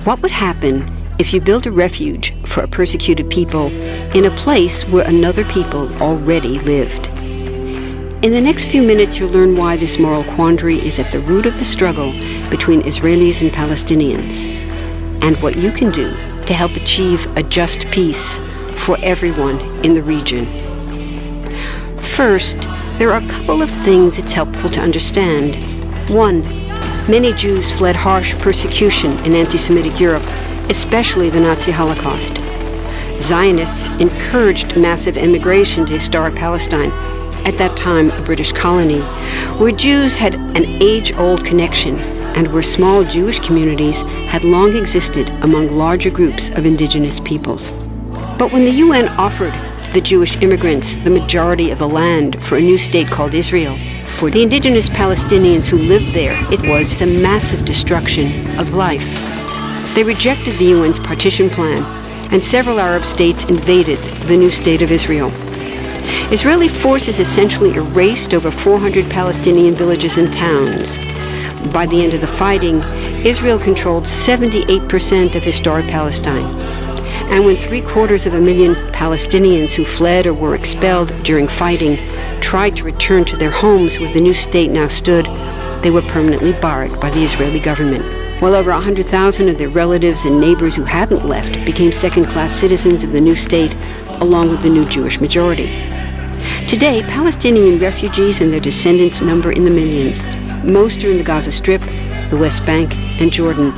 What would happen if you build a refuge for a persecuted people in a place where another people already lived? In the next few minutes, you'll learn why this moral quandary is at the root of the struggle between Israelis and Palestinians, and what you can do to help achieve a just peace for everyone in the region. First, there are a couple of things it's helpful to understand. One, many Jews fled harsh persecution in anti-Semitic Europe, especially the Nazi Holocaust. Zionists encouraged massive immigration to historic Palestine, at that time a British colony, where Jews had an age-old connection and where small Jewish communities had long existed among larger groups of indigenous peoples. But when the UN offered the Jewish immigrants the majority of the land for a new state called Israel, for the indigenous Palestinians who lived there, it was a massive destruction of life. They rejected the UN's partition plan, and several Arab states invaded the new state of Israel. Israeli forces essentially erased over 400 Palestinian villages and towns. By the end of the fighting, Israel controlled 78% of historic Palestine. And when 750,000 Palestinians who fled or were expelled during fighting tried to return to their homes where the new state now stood, they were permanently barred by the Israeli government. While over 100,000 of their relatives and neighbors who hadn't left became second-class citizens of the new state, along with the new Jewish majority. Today, Palestinian refugees and their descendants number in the millions. Most are in the Gaza Strip, the West Bank, and Jordan.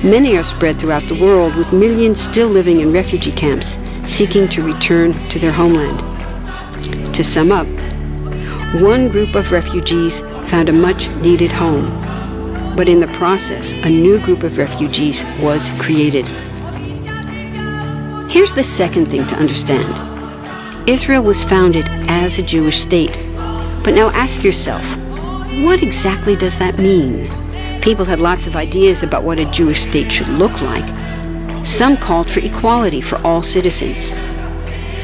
Many are spread throughout the world, with millions still living in refugee camps, seeking to return to their homeland. To sum up, one group of refugees found a much-needed home, but in the process, a new group of refugees was created. Here's the second thing to understand. Israel was founded as a Jewish state. But now ask yourself, what exactly does that mean? People had lots of ideas about what a Jewish state should look like. Some called for equality for all citizens.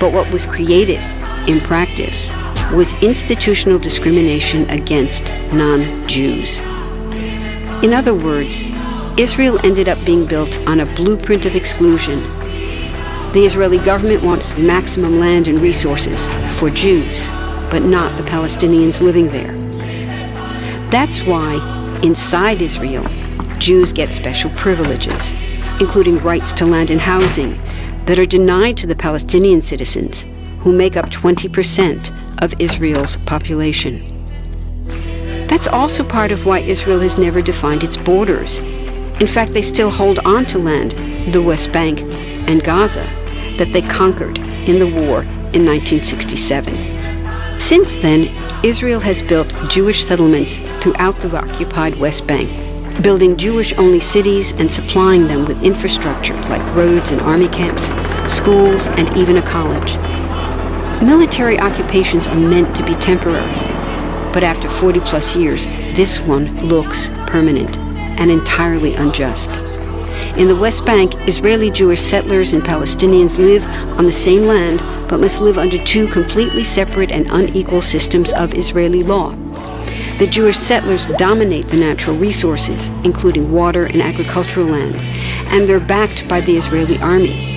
But what was created, in practice, was institutional discrimination against non-Jews. In other words, Israel ended up being built on a blueprint of exclusion. The Israeli government wants maximum land and resources for Jews, but not the Palestinians living there. That's why, inside Israel, Jews get special privileges, including rights to land and housing, that are denied to the Palestinian citizens, who make up 20% of Israel's population. That's also part of why Israel has never defined its borders. In fact, they still hold on to land, the West Bank and Gaza, that they conquered in the war in 1967. Since then, Israel has built Jewish settlements throughout the occupied West Bank, building Jewish-only cities and supplying them with infrastructure like roads and army camps, schools, and even a college. Military occupations are meant to be temporary, but after 40-plus years, this one looks permanent and entirely unjust. In the West Bank, Israeli Jewish settlers and Palestinians live on the same land, but must live under two completely separate and unequal systems of Israeli law. The Jewish settlers dominate the natural resources, including water and agricultural land, and they're backed by the Israeli army.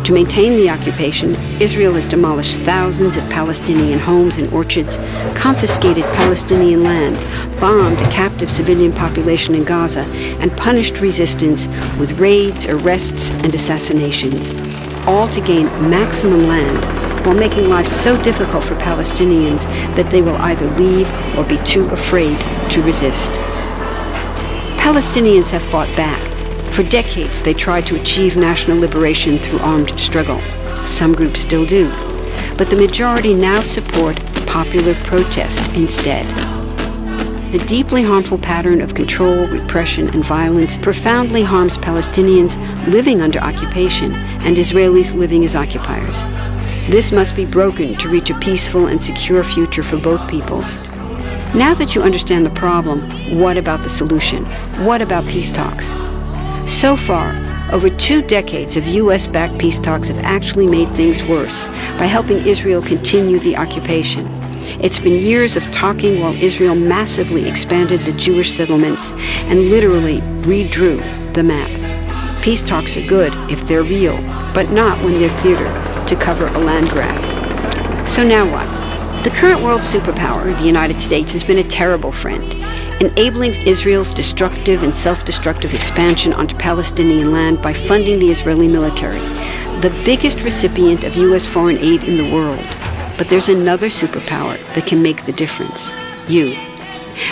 To maintain the occupation, Israel has demolished thousands of Palestinian homes and orchards, confiscated Palestinian land, bombed a captive civilian population in Gaza, and punished resistance with raids, arrests, and assassinations, all to gain maximum land, while making life so difficult for Palestinians that they will either leave or be too afraid to resist. Palestinians have fought back. For decades, they tried to achieve national liberation through armed struggle. Some groups still do. But the majority now support popular protest instead. The deeply harmful pattern of control, repression, and violence profoundly harms Palestinians living under occupation and Israelis living as occupiers. This must be broken to reach a peaceful and secure future for both peoples. Now that you understand the problem, what about the solution? What about peace talks? So far, over 2 decades of U.S.-backed peace talks have actually made things worse by helping Israel continue the occupation. It's been years of talking while Israel massively expanded the Jewish settlements and literally redrew the map. Peace talks are good if they're real, but not when they're theater to cover a land grab. So now what? The current world superpower, the United States, has been a terrible friend, enabling Israel's destructive and self-destructive expansion onto Palestinian land by funding the Israeli military, the biggest recipient of U.S. foreign aid in the world. But there's another superpower that can make the difference. You.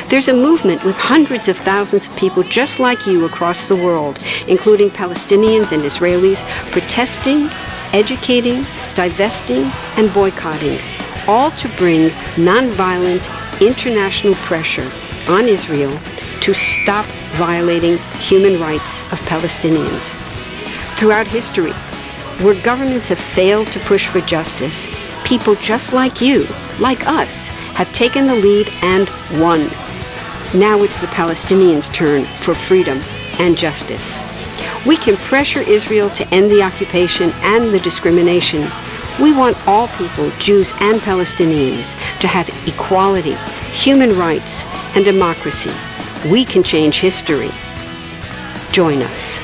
There's a movement with hundreds of thousands of people just like you across the world, including Palestinians and Israelis, protesting, educating, divesting, and boycotting, all to bring nonviolent international pressure on Israel to stop violating human rights of Palestinians. Throughout history, where governments have failed to push for justice, people just like you, like us, have taken the lead and won. Now it's the Palestinians' turn for freedom and justice. We can pressure Israel to end the occupation and the discrimination. We want all people, Jews and Palestinians, to have equality, human rights, and democracy. We can change history. Join us.